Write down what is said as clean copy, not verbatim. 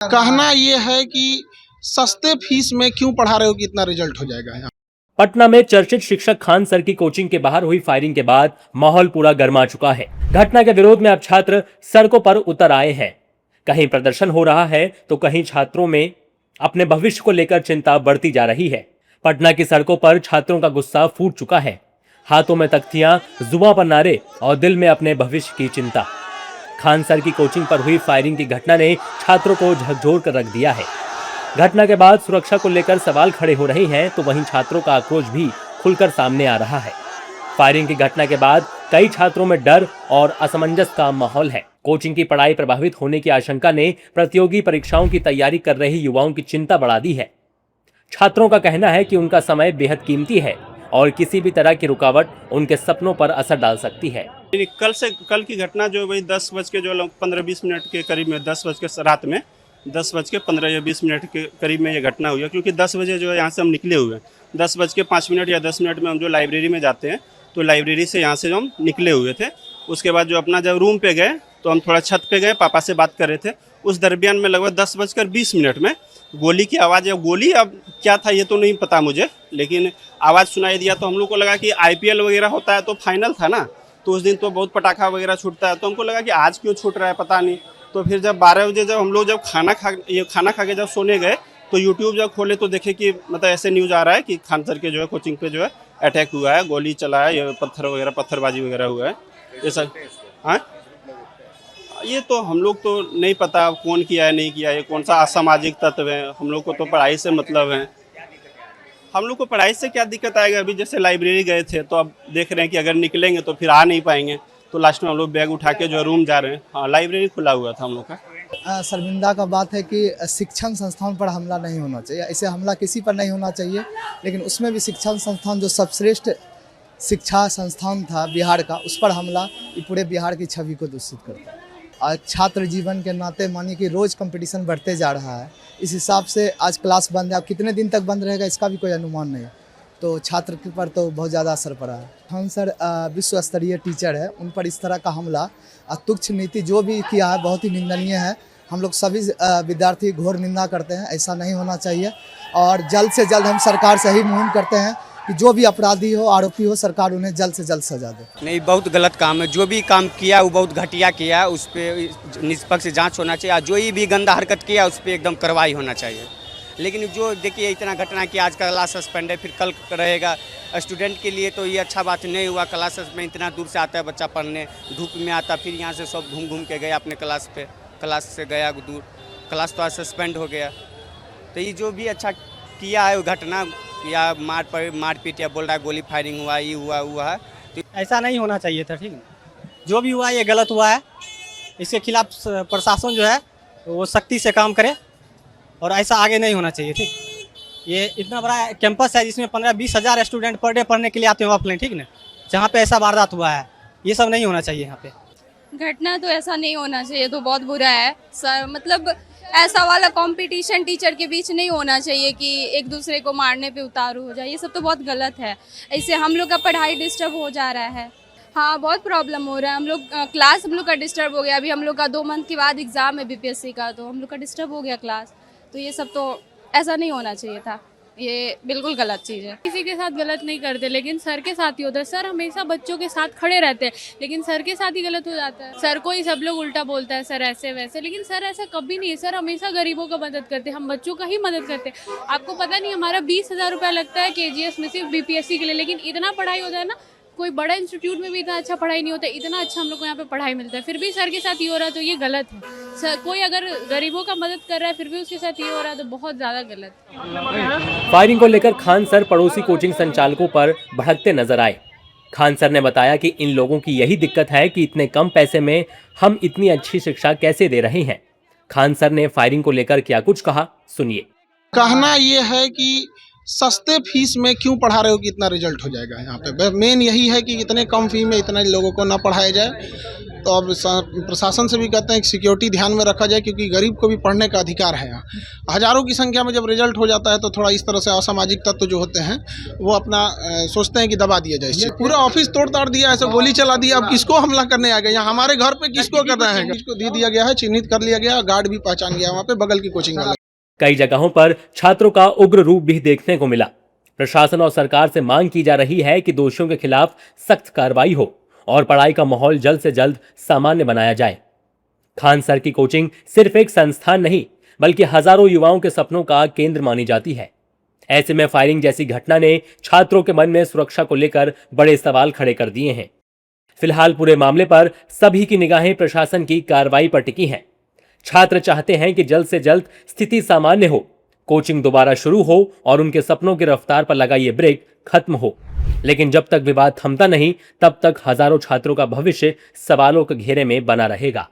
कहना ये है कि सस्ते फीस में क्यों पढ़ा रहे हो कि इतना रिजल्ट हो जाएगा यहाँ। पटना में चर्चित शिक्षक खान सर की कोचिंग के बाहर हुई फायरिंग के बाद माहौल पूरा गर्मा चुका है। घटना के विरोध में अब छात्र सड़कों पर उतर आए हैं। कहीं प्रदर्शन हो रहा है तो कहीं छात्रों में अपने भविष्य को लेकर चिंता बढ़ती जा रही है। पटना की सड़कों पर छात्रों का गुस्सा फूट चुका है। हाथों में तख्तियां, जुबां पर नारे और दिल में अपने भविष्य की चिंता। खान सर की कोचिंग पर हुई फायरिंग की घटना ने छात्रों को झकझोर कर रख दिया है। घटना के बाद सुरक्षा को लेकर सवाल खड़े हो रहे हैं तो वहीं छात्रों का आक्रोश भी खुलकर सामने आ रहा है। फायरिंग की घटना के बाद कई छात्रों में डर और असमंजस का माहौल है। कोचिंग की पढ़ाई प्रभावित होने की आशंका ने प्रतियोगी परीक्षाओं की तैयारी कर रहे युवाओं की चिंता बढ़ा दी है। छात्रों का कहना है कि उनका समय बेहद कीमती है और किसी भी तरह की रुकावट उनके सपनों पर असर डाल सकती है। कल की घटना जो वही 10:15-20 मिनट के करीब में, 10 बज के रात में 10:15 या 20 मिनट के करीब में ये घटना हुई है। क्योंकि 10 बजे जो है यहाँ से हम निकले हुए हैं, 10:05 या 10 मिनट में हम जो लाइब्रेरी में जाते हैं, तो लाइब्रेरी से यहाँ से जो हम निकले हुए थे। उसके बाद जो अपना जब रूम पे गए तो हम थोड़ा छत पे गए, पापा से बात कर रहे थे। उस दरमियान में लगभग 10:20 में गोली की आवाज़, या गोली अब क्या था ये तो नहीं पता मुझे, लेकिन आवाज़ सुनाई दिया तो हम लोग को लगा कि IPL वगैरह होता है तो फाइनल था ना, तो उस दिन तो बहुत पटाखा वगैरह छूटता है, तो हमको लगा कि आज क्यों छूट रहा है पता नहीं। तो फिर जब 12 बजे जब हम लोग जब खाना खा के जब सोने गए तो यूट्यूब जब खोले तो देखे कि मतलब ऐसे न्यूज़ आ रहा है कि खान सर के जो है कोचिंग पे जो है अटैक हुआ है, गोली चला है, ये पत्थरबाजी वगैरह हुआ है, ये सब। हाँ, ये तो हम लोग तो नहीं पता कौन किया है नहीं किया है, कौन सा असामाजिक तत्व है। हम लोग को तो पढ़ाई से मतलब है। हम लोग को पढ़ाई से क्या दिक्कत आएगा। अभी जैसे लाइब्रेरी गए थे तो अब देख रहे हैं कि अगर निकलेंगे तो फिर आ नहीं पाएंगे, तो लास्ट में हम लोग बैग उठा के जो रूम जा रहे हैं। हाँ, लाइब्रेरी खुला हुआ था हम लोग का। शर्मिंदा का बात है कि शिक्षण संस्थान पर हमला नहीं होना चाहिए। ऐसे हमला किसी पर नहीं होना चाहिए, लेकिन उसमें भी शिक्षण संस्थान जो सर्वश्रेष्ठ शिक्षा संस्थान था बिहार का, उस पर हमला ये पूरे बिहार की छवि को दूषित करता है। और छात्र जीवन के नाते मानिए कि रोज़ कंपटीशन बढ़ते जा रहा है। इस हिसाब से आज क्लास बंद है, अब कितने दिन तक बंद रहेगा इसका भी कोई अनुमान नहीं, तो छात्र के पर तो बहुत ज़्यादा असर पड़ा है। खान सर विश्व स्तरीय टीचर है, उन पर इस तरह का हमला, तुच्छ नीति जो भी किया है बहुत ही निंदनीय है। हम लोग सभी विद्यार्थी घोर निंदा करते हैं, ऐसा नहीं होना चाहिए। और जल्द से जल्द हम सरकार से ही मुहिम करते हैं कि जो भी अपराधी हो, आरोपी हो, सरकार उन्हें जल्द से जल्द सजा दे। नहीं, बहुत गलत काम है। जो भी काम किया वो बहुत घटिया किया, उस पर निष्पक्ष जांच होना चाहिए। और जो भी गंदा हरकत किया उस पर एकदम कार्रवाई होना चाहिए। लेकिन जो देखिए इतना घटना कि आज का क्लास सस्पेंड है, फिर कल रहेगा। स्टूडेंट के लिए तो ये अच्छा बात नहीं हुआ। क्लासेस में इतना दूर से आता है बच्चा पढ़ने, धूप में आता, फिर यहाँ से सब घूम के गया अपने क्लास पे, क्लास से गया दूर, क्लास तो आज सस्पेंड हो गया। तो ये जो भी अच्छा किया है वो घटना, या मारपीट या बोल रहा है गोली फायरिंग हुआ, ये हुआ है, तो ऐसा नहीं होना चाहिए था। ठीक है, जो भी हुआ ये गलत हुआ है। इसके खिलाफ प्रशासन जो है वो सख्ती से काम करे और ऐसा आगे नहीं होना चाहिए। ठीक, ये इतना बड़ा कैंपस है जिसमें 15-20 हज़ार स्टूडेंट पर डे पढ़ने के लिए आते हैं ऑफलाइन, ठीक ना, जहाँ पे ऐसा वारदात हुआ है, ये सब नहीं होना चाहिए। यहाँ पे घटना तो ऐसा नहीं होना चाहिए, तो बहुत बुरा है सर। मतलब ऐसा वाला कंपटीशन टीचर के बीच नहीं होना चाहिए कि एक दूसरे को मारने पे उतारू हो जाए, ये सब तो बहुत गलत है। इससे हम लोग का पढ़ाई डिस्टर्ब हो जा रहा है। हाँ, बहुत प्रॉब्लम हो रहा है। हम लोग क्लास हम लोग का डिस्टर्ब हो गया। अभी हम लोग का 2 मंथ के बाद एग्ज़ाम है BPSC का, तो हम लोग का डिस्टर्ब हो गया क्लास। तो ये सब तो ऐसा नहीं होना चाहिए था, ये बिल्कुल गलत चीज़ है। किसी के साथ गलत नहीं करते, लेकिन सर के साथ ही होता है। सर हमेशा बच्चों के साथ खड़े रहते हैं, लेकिन सर के साथ ही गलत हो जाता है। सर को ही सब लोग उल्टा बोलता है, सर ऐसे वैसे, लेकिन सर ऐसा कभी नहीं है। सर हमेशा गरीबों का मदद करते हैं, हम बच्चों का ही मदद करते हैं। आपको पता नहीं हमारा 20,000 रुपया लगता है KGS में सिर्फ BPSC के लिए, लेकिन इतना पढ़ाई होता है ना, कोई बड़ा इंस्टीट्यूट में भी इतना अच्छा पढ़ाई नहीं होता, इतना अच्छा हम लोग को यहाँ पे पढ़ाई मिलता है, फिर भी सर के साथ ये हो रहा है, तो ये गलत है। सर कोई अगर गरीबों का मदद कर रहा है फिर भी उसके साथ ये हो रहा है, तो बहुत ज़्यादा गलत है। फायरिंग को लेकर खान सर पड़ोसी कोचिंग संचालकों पर भड़कते नजर आए। खान सर ने बताया कि इन लोगों की यही दिक्कत है कि इतने कम पैसे में हम इतनी अच्छी शिक्षा कैसे दे रहे हैं। खान सर ने फायरिंग को लेकर क्या कुछ कहा, सुनिए। कहना ये है कि सस्ते फीस में क्यों पढ़ा रहे हो कि इतना रिजल्ट हो जाएगा यहाँ पे? मेन यही है कि इतने कम फी में इतने लोगों को ना पढ़ाया जाए। तो अब प्रशासन से भी कहते हैं कि सिक्योरिटी ध्यान में रखा जाए, क्योंकि गरीब को भी पढ़ने का अधिकार है। यहाँ हज़ारों की संख्या में जब रिजल्ट हो जाता है तो थोड़ा इस तरह से असामाजिक तत्व जो होते हैं वो अपना सोचते हैं कि दबा दिया जाए। पूरा ऑफिस तोड़ ताड़ दिया, ऐसे गोली चला दिया। अब किसको हमला करने आ गए? यहाँ हमारे घर पे किसको कर रहे हैं? किसको दे दिया गया है, चिन्हित कर लिया गया, गार्ड भी पहचान गया वहाँ पे बगल की कोचिंग वाला। कई जगहों पर छात्रों का उग्र रूप भी देखने को मिला। प्रशासन और सरकार से मांग की जा रही है कि दोषियों के खिलाफ सख्त कार्रवाई हो और पढ़ाई का माहौल जल्द से जल्द सामान्य बनाया जाए। खान सर की कोचिंग सिर्फ एक संस्थान नहीं, बल्कि हजारों युवाओं के सपनों का केंद्र मानी जाती है। ऐसे में फायरिंग जैसी घटना ने छात्रों के मन में सुरक्षा को लेकर बड़े सवाल खड़े कर दिए हैं। फिलहाल पूरे मामले पर सभी की निगाहें प्रशासन की कार्रवाई पर टिकी हैं। छात्र चाहते हैं कि जल्द से जल्द स्थिति सामान्य हो, कोचिंग दोबारा शुरू हो और उनके सपनों की रफ्तार पर लगा ये ब्रेक खत्म हो। लेकिन जब तक विवाद थमता नहीं, तब तक हजारों छात्रों का भविष्य सवालों के घेरे में बना रहेगा।